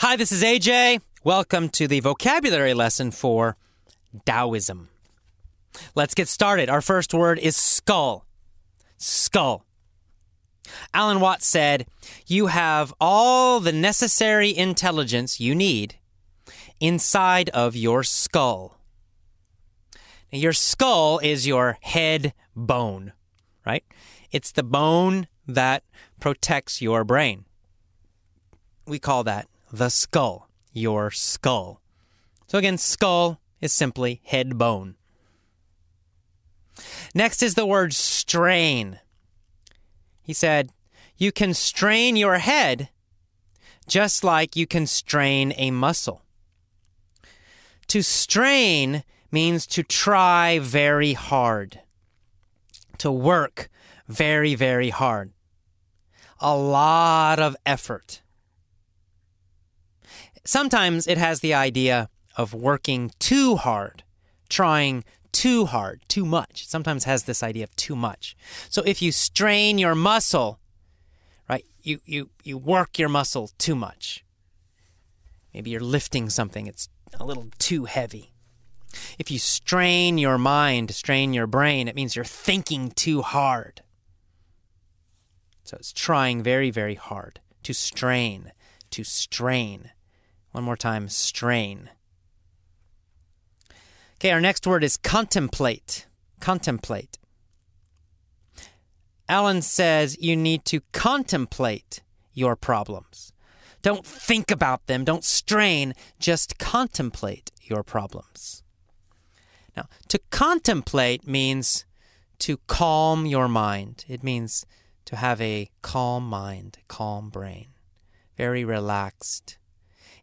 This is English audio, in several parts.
Hi, this is AJ. Welcome to the vocabulary lesson for Taoism. Let's get started. Our first word is skull. Skull. Alan Watts said, "You have all the necessary intelligence you need inside of your skull." Now, your skull is your head bone, right? It's the bone that protects your brain. We call that the skull, your skull. So again, skull is simply head bone. Next is the word strain. He said, you can strain your head just like you can strain a muscle. To strain means to try very hard, to work very, very hard. A lot of effort. Sometimes it has the idea of working too hard, trying too hard, too much. It sometimes has this idea of too much. So if you strain your muscle, right, you work your muscle too much. Maybe you're lifting something, it's a little too heavy. If you strain your mind, strain your brain, it means you're thinking too hard. So it's trying very, very hard. To strain, to strain. One more time, strain. Okay, our next word is contemplate. Contemplate. Alan says you need to contemplate your problems. Don't think about them. Don't strain. Just contemplate your problems. Now, to contemplate means to calm your mind. It means to have a calm mind, a calm brain. Very relaxed.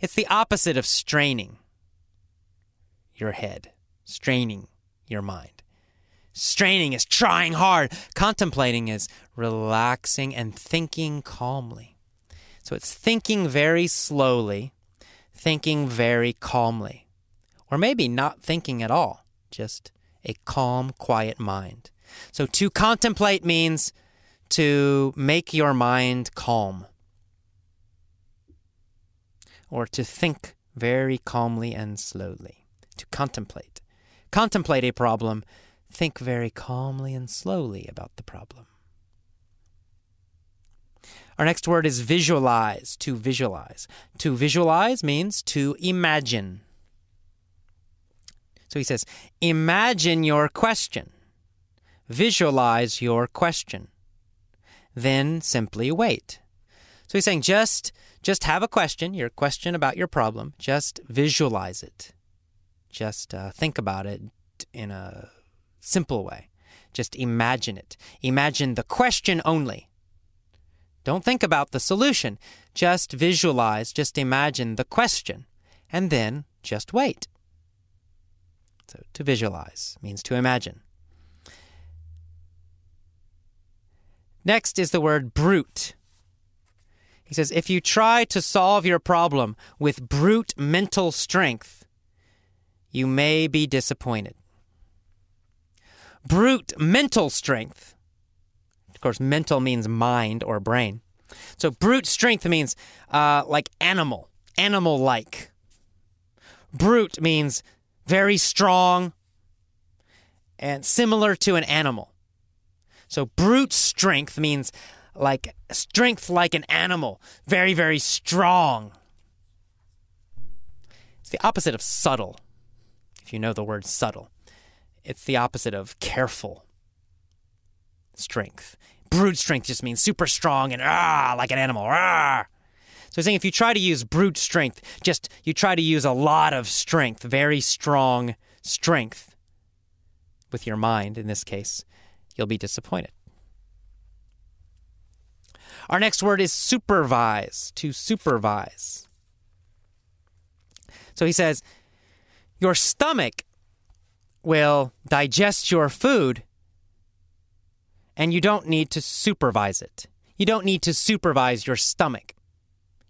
It's the opposite of straining your head, straining your mind. Straining is trying hard. Contemplating is relaxing and thinking calmly. So it's thinking very slowly, thinking very calmly. Or maybe not thinking at all, just a calm, quiet mind. So to contemplate means to make your mind calm. Or to think very calmly and slowly. To contemplate. Contemplate a problem. Think very calmly and slowly about the problem. Our next word is visualize. To visualize. To visualize means to imagine. So he says, imagine your question. Visualize your question. Then simply wait. So he's saying just have a question, your question about your problem. Just visualize it. Just think about it in a simple way. Just imagine it. Imagine the question only. Don't think about the solution. Just visualize, just imagine the question. And then just wait. So to visualize means to imagine. Next is the word brute. He says, if you try to solve your problem with brute mental strength, you may be disappointed. Brute mental strength. Of course, mental means mind or brain. So brute strength means like animal, animal-like. Brute means very strong and similar to an animal. So brute strength means like strength like an animal, very, very strong. It's the opposite of subtle, if you know the word subtle. It's the opposite of careful strength. Brute strength just means super strong and like an animal. So he's saying if you try to use brute strength, just you try to use a lot of strength, very strong strength with your mind in this case, you'll be disappointed. Our next word is supervise, to supervise. So he says, your stomach will digest your food and you don't need to supervise it. You don't need to supervise your stomach.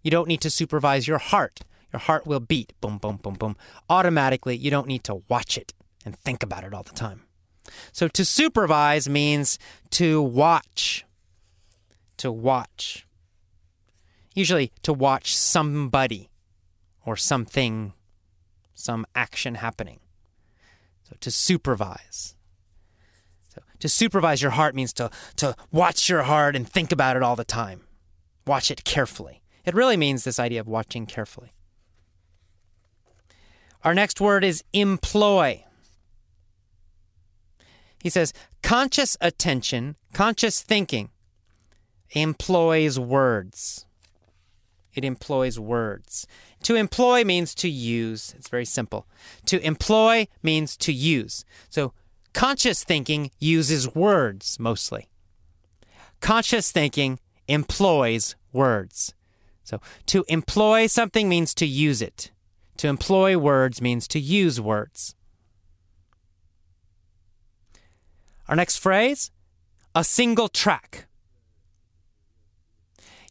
You don't need to supervise your heart. Your heart will beat, boom, boom, boom, boom. Automatically, you don't need to watch it and think about it all the time. So to supervise means to watch. To watch. Usually to watch somebody or something, some action happening. So to supervise. So to supervise your heart means to watch your heart and think about it all the time. Watch it carefully. It really means this idea of watching carefully. Our next word is employ. He says, conscious attention, conscious thinking employs words. It employs words. To employ means to use. It's very simple. To employ means to use. So conscious thinking uses words mostly. Conscious thinking employs words. So to employ something means to use it. To employ words means to use words. Our next phrase, a single track.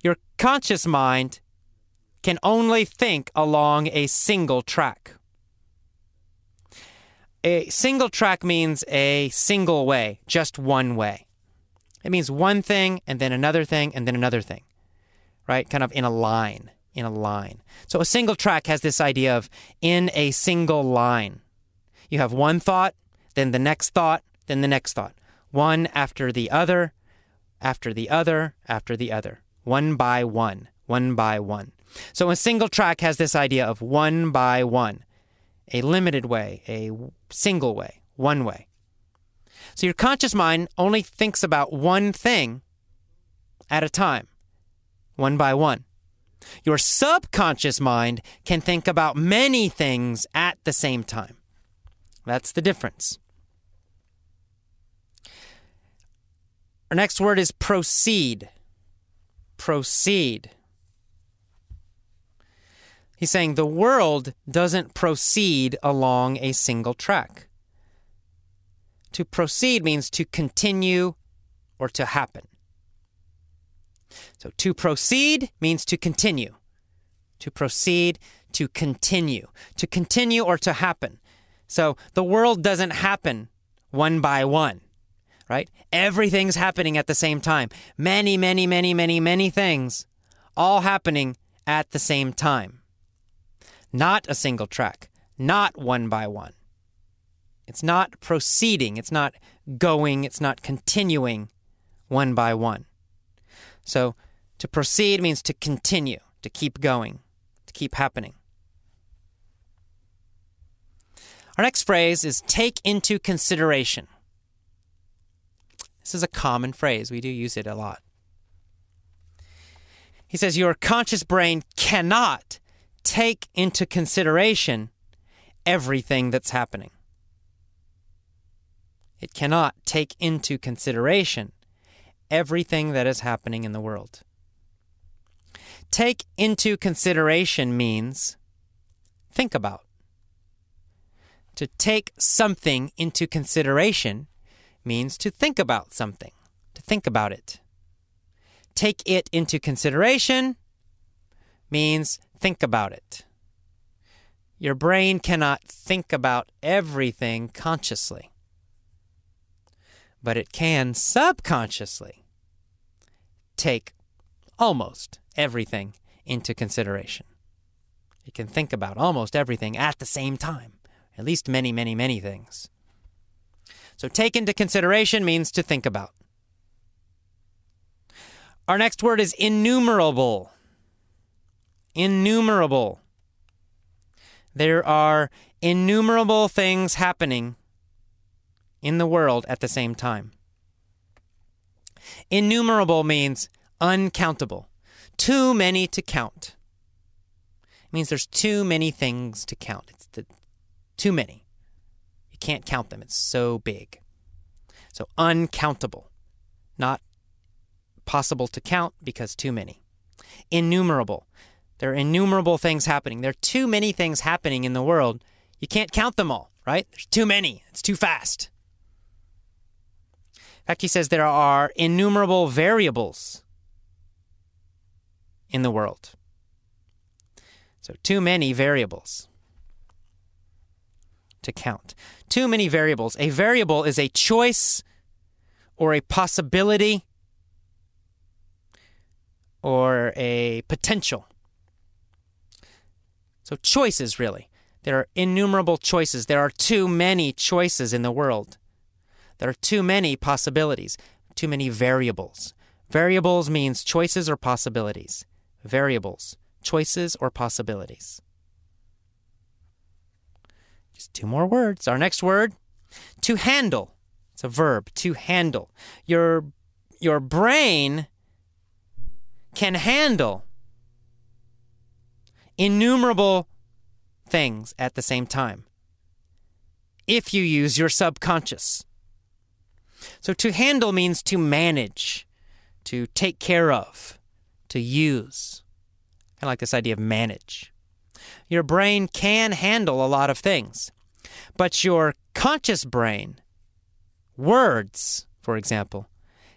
Your conscious mind can only think along a single track. A single track means a single way, just one way. It means one thing and then another thing and then another thing, right? Kind of in a line, So a single track has this idea of in a single line. You have one thought, then the next thought, then the next thought. One after the other, after the other, after the other. One by one, one by one. So a single track has this idea of one by one. A limited way, a single way, one way. So your conscious mind only thinks about one thing at a time, one by one. Your subconscious mind can think about many things at the same time. That's the difference. Our next word is proceed. Proceed. He's saying the world doesn't proceed along a single track. To proceed means to continue or to happen. So to proceed means to continue. To proceed, to continue. To continue or to happen. So the world doesn't happen one by one, right? Everything's happening at the same time. Many, many, many, many, many things all happening at the same time. Not a single track, not one by one. It's not proceeding, it's not going, it's not continuing one by one. So to proceed means to continue, to keep going, to keep happening. Our next phrase is take into consideration. This is a common phrase. We do use it a lot. He says your conscious brain cannot take into consideration everything that's happening. It cannot take into consideration everything that is happening in the world. Take into consideration means think about. To take something into consideration means to think about something, to think about it. Take it into consideration means think about it. Your brain cannot think about everything consciously, but it can subconsciously take almost everything into consideration. It can think about almost everything at the same time, at least many, many, many things. So take into consideration means to think about. Our next word is innumerable. Innumerable. There are innumerable things happening in the world at the same time. Innumerable means uncountable. Too many to count. It means there's too many things to count. It's too many. You can't count them. It's so big. So uncountable. Not possible to count because too many. Innumerable. There are innumerable things happening. There are too many things happening in the world. You can't count them all, right? There's too many. It's too fast. In fact, he says there are innumerable variables in the world. So too many variables to count. Too many variables. A variable is a choice or a possibility or a potential. So So choices, really. There are innumerable choices. There are too many choices in the world. There are too many possibilities, too many variables. Variables means choices or possibilities. Variables, choices or possibilities. Just 2 more words. Our next word, to handle. It's a verb, to handle. Your brain can handle innumerable things at the same time if you use your subconscious. So to handle means to manage, to take care of, to use. I like this idea of manage. Your brain can handle a lot of things, but your conscious brain, words, for example,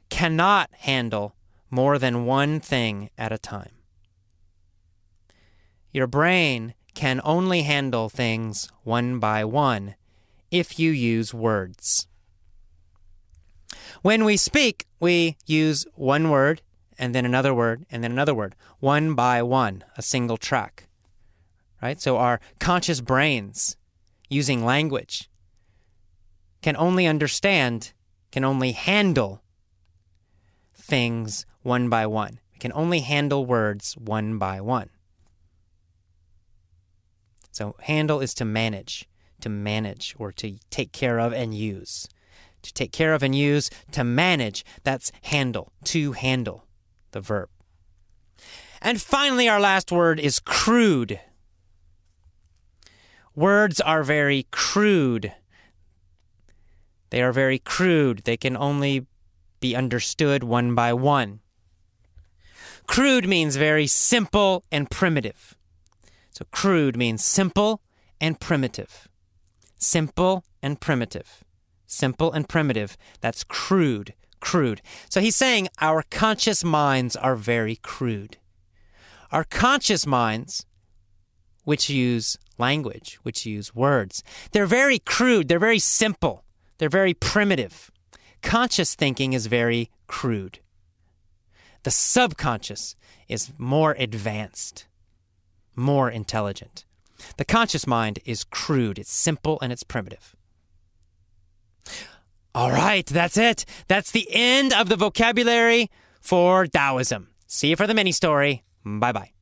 cannot handle more than one thing at a time. Your brain can only handle things one by one if you use words. When we speak, we use one word and then another word and then another word, one by one, a single track. Right? So our conscious brains, using language, can only understand, can only handle things one by one. We can only handle words one by one. So handle is to manage or to take care of and use. To take care of and use, to manage, that's handle, to handle, the verb. And finally, our last word is crude. Words are very crude. They are very crude. They can only be understood one by one. Crude means very simple and primitive. So crude means simple and primitive. Simple and primitive. Simple and primitive. That's crude. Crude. So he's saying our conscious minds are very crude. Our conscious minds, which use language, which use words, they're very crude. They're very simple. They're very primitive. Conscious thinking is very crude. The subconscious is more advanced, more intelligent. The conscious mind is crude. It's simple and it's primitive. All right, that's it. That's the end of the vocabulary for Taoism. See you for the mini story. Bye-bye.